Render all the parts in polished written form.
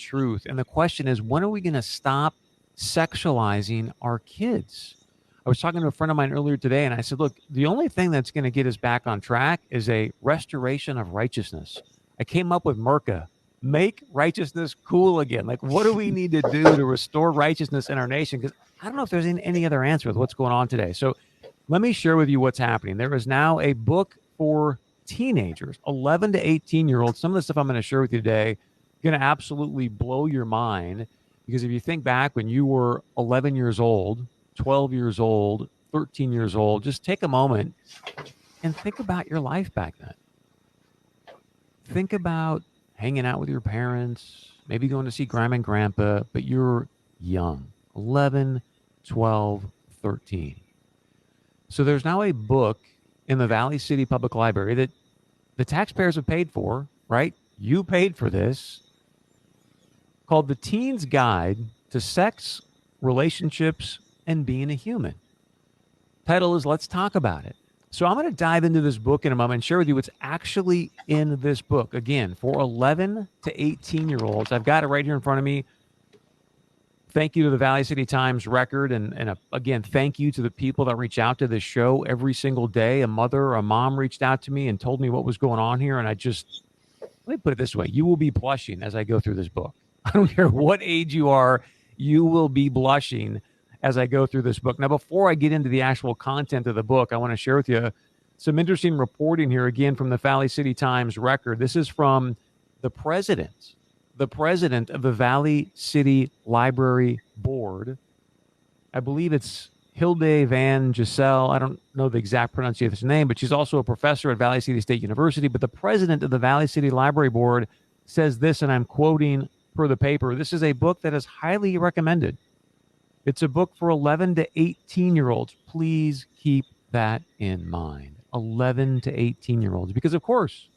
truth. And the question is, when are we going to stop sexualizing our kids? I was talking to a friend of mine earlier today, and I said, look, the only thing that's going to get us back on track is a restoration of righteousness. I came up with Merca. Make righteousness cool again. Like, what do we need to do to restore righteousness in our nation? Because I don't know if there's any other answer with what's going on today. So let me share with you what's happening. There is now a book for teenagers, 11 to 18-year-olds. Some of the stuff I'm going to share with you today going to absolutely blow your mind, because if you think back when you were 11 years old, 12 years old, 13 years old, just take a moment and think about your life back then. Think about hanging out with your parents, maybe going to see grandma and grandpa, but you're young, 11, 12, 13. So there's now a book in the Valley City Public Library that the taxpayers have paid for, right? You paid for this, called The Teen's Guide to Sex, Relationships, and Being a Human. Title is Let's Talk About It. So I'm going to dive into this book in a moment and share with you what's actually in this book. Again, for 11 to 18-year-olds, I've got it right here in front of me. Thank you to the Valley City Times Record. And again, thank you to the people that reach out to this show every single day. A mother or a mom reached out to me and told me what was going on here. And let me put it this way. You will be blushing as I go through this book. I don't care what age you are. You will be blushing as I go through this book. Now, before I get into the actual content of the book, I want to share with you some interesting reporting here, again, from the Valley City Times Record. This is from the president of the Valley City Library Board. I believe it's Hilde Van Gisel. I don't know the exact pronunciation of his name, but she's also a professor at Valley City State University. But the president of the Valley City Library Board says this, and I'm quoting per the paper: this is a book that is highly recommended. It's a book for 11 to 18-year-olds. Please keep that in mind. 11 to 18-year-olds. Because, of course,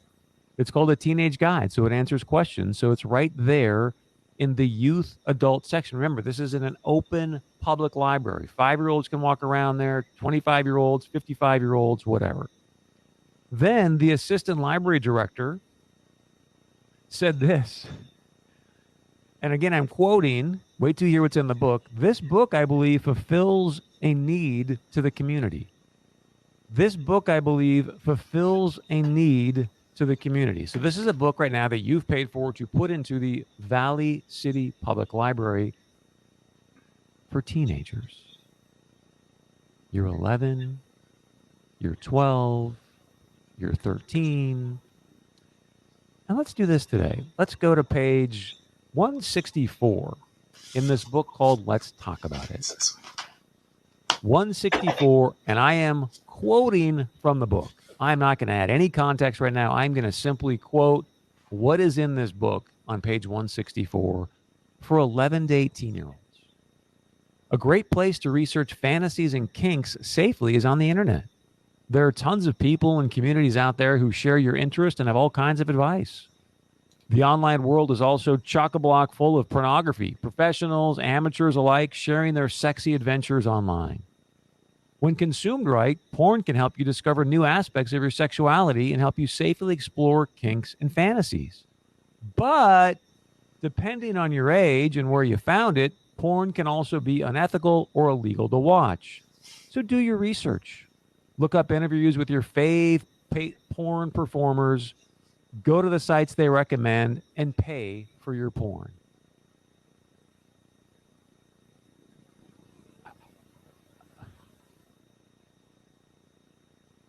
it's called a teenage guide, so it answers questions. So it's right there in the youth adult section. Remember, this is in an open public library. 5-year-olds can walk around there, 25-year-olds, 55-year-olds, whatever. Then the assistant library director said this. And again, I'm quoting, wait till you hear what's in the book. This book, I believe, fulfills a need to the community. This book, I believe, fulfills a need to the community. So this is a book right now that you've paid for to put into the Valley City Public Library for teenagers. You're 11, you're 12, you're 13. And let's do this today. Let's go to page 164 in this book called Let's Talk About It. 164, and I am quoting from the book. I'm not going to add any context right now. I'm going to simply quote what is in this book on page 164 for 11 to 18-year-olds. A great place to research fantasies and kinks safely is on the internet. There are tons of people and communities out there who share your interest and have all kinds of advice. The online world is also chock-a-block full of pornography, professionals, amateurs alike sharing their sexy adventures online. When consumed right, porn can help you discover new aspects of your sexuality and help you safely explore kinks and fantasies. But depending on your age and where you found it, porn can also be unethical or illegal to watch. So do your research. Look up interviews with your fave porn performers. Go to the sites they recommend and pay for your porn.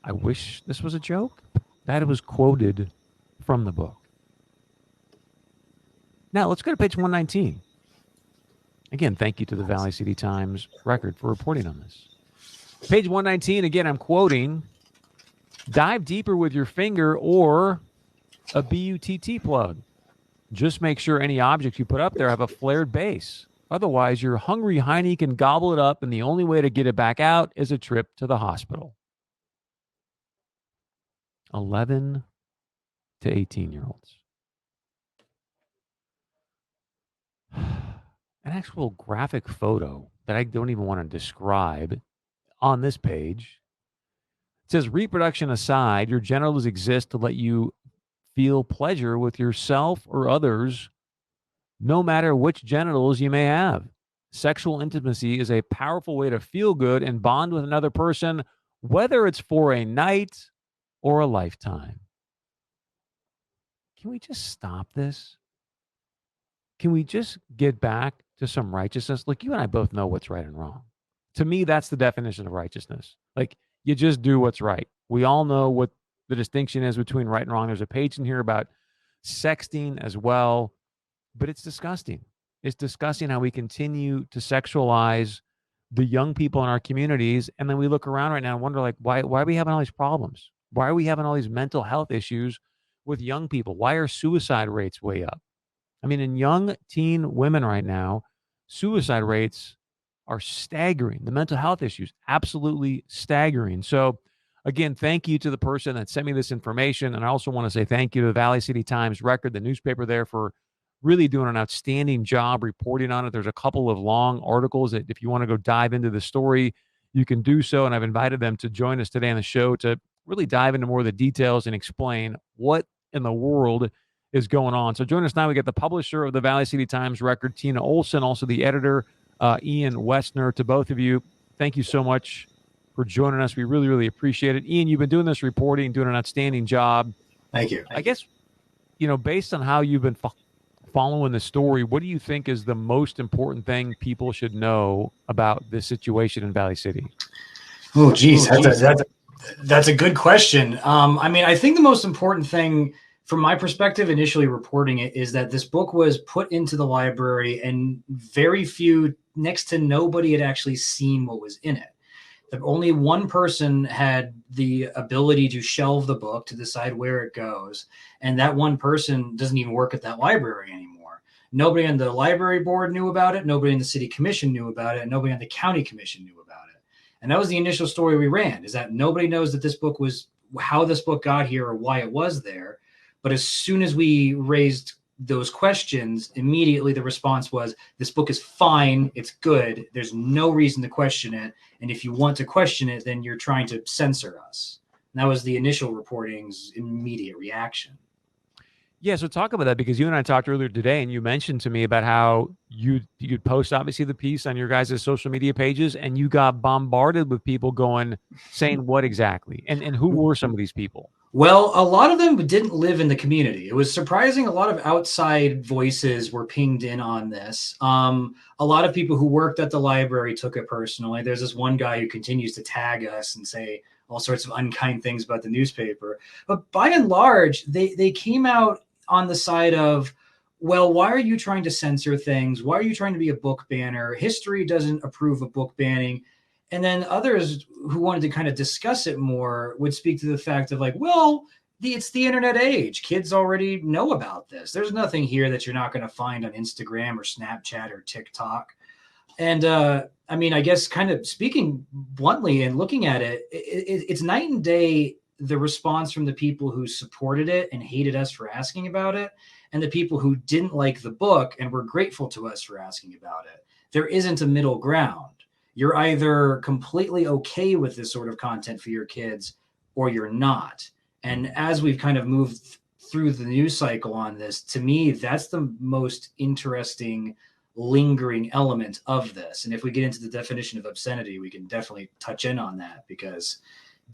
I wish this was a joke. That was quoted from the book. Now, let's go to page 119. Again, thank you to the Valley City Times Record for reporting on this. Page 119, again, I'm quoting, dive deeper with your finger or a BUTT plug. Just make sure any objects you put up there have a flared base. Otherwise, your hungry hiney can gobble it up, and the only way to get it back out is a trip to the hospital. 11 to 18-year-olds. An actual graphic photo that I don't even want to describe on this page. It says, reproduction aside, your genitals exist to let you feel pleasure with yourself or others no matter which genitals you may have. Sexual intimacy is a powerful way to feel good and bond with another person, whether it's for a night or a lifetime. Can we just stop this? Can we just get back to some righteousness? Look, you and I both know what's right and wrong. To me, that's the definition of righteousness. Like, you just do what's right. We all know what the distinction is between right and wrong. There's a page in here about sexting as well, but it's disgusting. It's disgusting how we continue to sexualize the young people in our communities. And then we look around right now and wonder, like, why are we having all these problems? Why are we having all these mental health issues with young people? Why are suicide rates way up? I mean, in young teen women right now, suicide rates are staggering. The mental health issues, absolutely staggering. So, again, thank you to the person that sent me this information. And I also want to say thank you to the Valley City Times Record, the newspaper there, for really doing an outstanding job reporting on it. There's a couple of long articles that if you want to go dive into the story, you can do so. And I've invited them to join us today on the show to really dive into more of the details and explain what in the world is going on. So join us now. We get the publisher of the Valley City Times Record, Tina Olson, also the editor, Ian Westner. To both of you, thank you so much for joining us. We really, really appreciate it. Ian, you've been doing this reporting, doing an outstanding job. Thank you. I guess, based on how you've been following the story, what do you think is the most important thing people should know about this situation in Valley City? Oh, geez, that's a good question. I mean, I think the most important thing from my perspective, initially reporting it, is that this book was put into the library and very few, next to nobody, had actually seen what was in it. Only one person had the ability to shelve the book, to decide where it goes. And that one person doesn't even work at that library anymore. Nobody on the library board knew about it. Nobody in the city commission knew about it. And nobody on the county commission knew about it. And that was the initial story we ran, is that nobody knows that this book was, how this book got here or why it was there. But as soon as we raised those questions, immediately the response was, this book is fine, it's good, there's no reason to question it, and if you want to question it, then you're trying to censor us. And that was the initial reporting's immediate reaction. Yeah, so talk about that, because you and I talked earlier today, and you mentioned to me about how you'd post, obviously, the piece on your guys' social media pages, and you got bombarded with people saying what exactly? And who were some of these people? Well, a lot of them didn't live in the community. It was surprising. A lot of outside voices were pinged in on this. A lot of people who worked at the library took it personally. There's this one guy who continues to tag us and say all sorts of unkind things about the newspaper. But by and large, they came out on the side of, well, why are you trying to censor things? Why are you trying to be a book banner? History doesn't approve of book banning. And then others who wanted to kind of discuss it more would speak to the fact of, like, well, it's the internet age. Kids already know about this. There's nothing here that you're not going to find on Instagram or Snapchat or TikTok. And I mean, I guess kind of speaking bluntly and looking at it, it's night and day, the response from the people who supported it and hated us for asking about it, and the people who didn't like the book and were grateful to us for asking about it. There isn't a middle ground. You're either completely okay with this sort of content for your kids, or you're not. And as we've kind of moved through the news cycle on this, to me, that's the most interesting lingering element of this. And if we get into the definition of obscenity, we can definitely touch in on that, because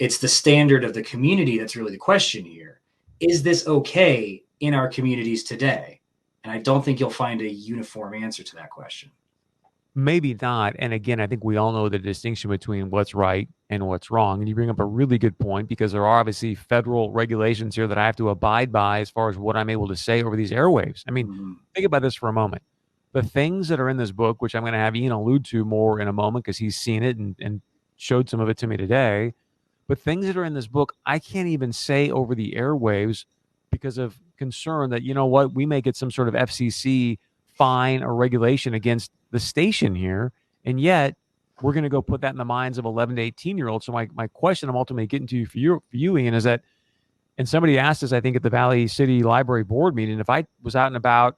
it's the standard of the community that's really the question here. Is this okay in our communities today? And I don't think you'll find a uniform answer to that question. Maybe not. And again, I think we all know the distinction between what's right and what's wrong. And you bring up a really good point, because there are obviously federal regulations here that I have to abide by as far as what I'm able to say over these airwaves. I mean, think about this for a moment. The things that are in this book, which I'm going to have Ian allude to more in a moment, because he's seen it and showed some of it to me today. But things that are in this book, I can't even say over the airwaves because of concern that, you know what, we may get some sort of FCC fine or regulation against the station here. And yet we're going to go put that in the minds of 11 to 18-year-olds. So my question I'm ultimately getting to for you, Ian, is that, and somebody asked us, I think, at the Valley City Library board meeting, if I was out and about,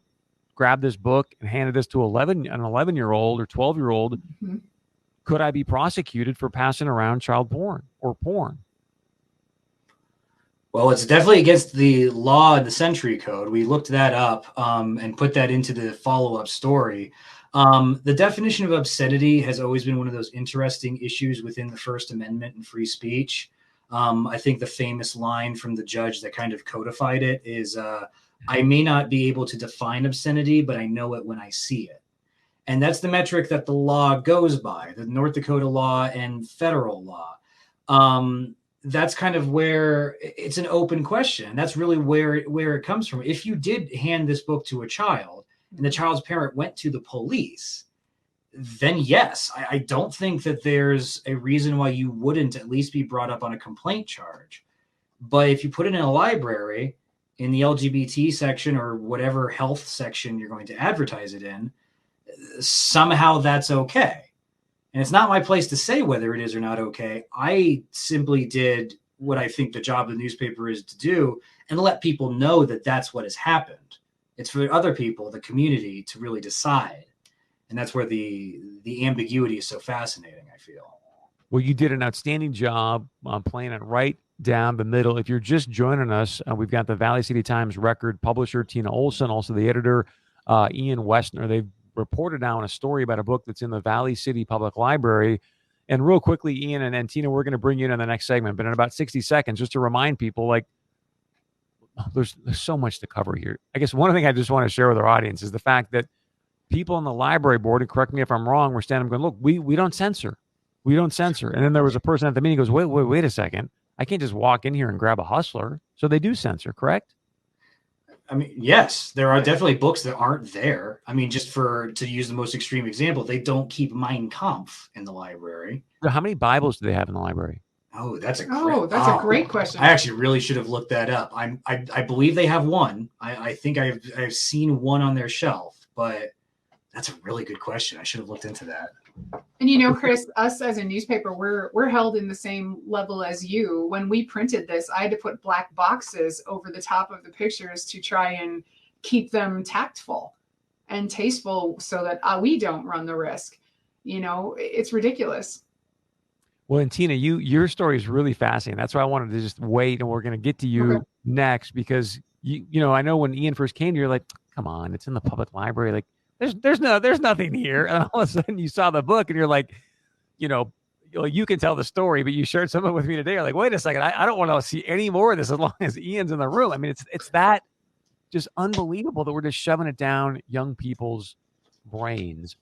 grabbed this book and handed this to an 11-year-old or 12-year-old, could I be prosecuted for passing around child porn or porn? Well, it's definitely against the law and the Century Code. We looked that up and put that into the follow-up story. The definition of obscenity has always been one of those interesting issues within the First Amendment and free speech. I think the famous line from the judge that kind of codified it is, I may not be able to define obscenity, but I know it when I see it. And that's the metric that the law goes by, the North Dakota law and federal law. That's kind of where it's an open question. That's really where it comes from. If you did hand this book to a child and the child's parent went to the police, then yes, I don't think that there's a reason why you wouldn't at least be brought up on a complaint charge. But if you put it in a library in the LGBT section or whatever health section you're going to advertise it in, somehow that's okay. And it's not my place to say whether it is or not okay. I simply did what I think the job of the newspaper is to do and let people know that that's what has happened. It's for other people, the community, to really decide. And that's where the ambiguity is so fascinating, I feel. Well, you did an outstanding job playing it right down the middle. If you're just joining us, we've got the Valley City Times record publisher, Tina Olson, also the editor, Ian Westner. They've reported now on a story about a book that's in the Valley City Public Library. And real quickly, Ian and Tina, we're going to bring you in the next segment, but in about 60 seconds, just to remind people, like, there's so much to cover here. I guess one thing I just want to share with our audience is the fact that people on the library board, and correct me if I'm wrong, were standing going, look, we don't censor. We don't censor. And then there was a person at the meeting who goes, wait a second. I can't just walk in here and grab a Hustler. So they do censor, correct? I mean, yes, there are definitely books that aren't there. I mean, just to use the most extreme example, they don't keep Mein Kampf in the library. So how many Bibles do they have in the library? Oh, that's a great question. I actually really should have looked that up. I believe they have one. I think I've seen one on their shelf, but that's a really good question. I should have looked into that. And Chris, us as a newspaper, we're held in the same level as you. When we printed this, I had to put black boxes over the top of the pictures to try and keep them tactful and tasteful so that we don't run the risk. It's ridiculous. Well, and Tina, your story is really fascinating. That's why I wanted to just wait, and we're going to get to you next because I know when Ian first came, you're like, come on, it's in the public library, like. There's nothing here. And all of a sudden you saw the book and you're like, you can tell the story, but you shared something with me today. You're like, wait a second. I don't want to see any more of this as long as Ian's in the room. I mean, it's that just unbelievable that we're just shoving it down young people's brains.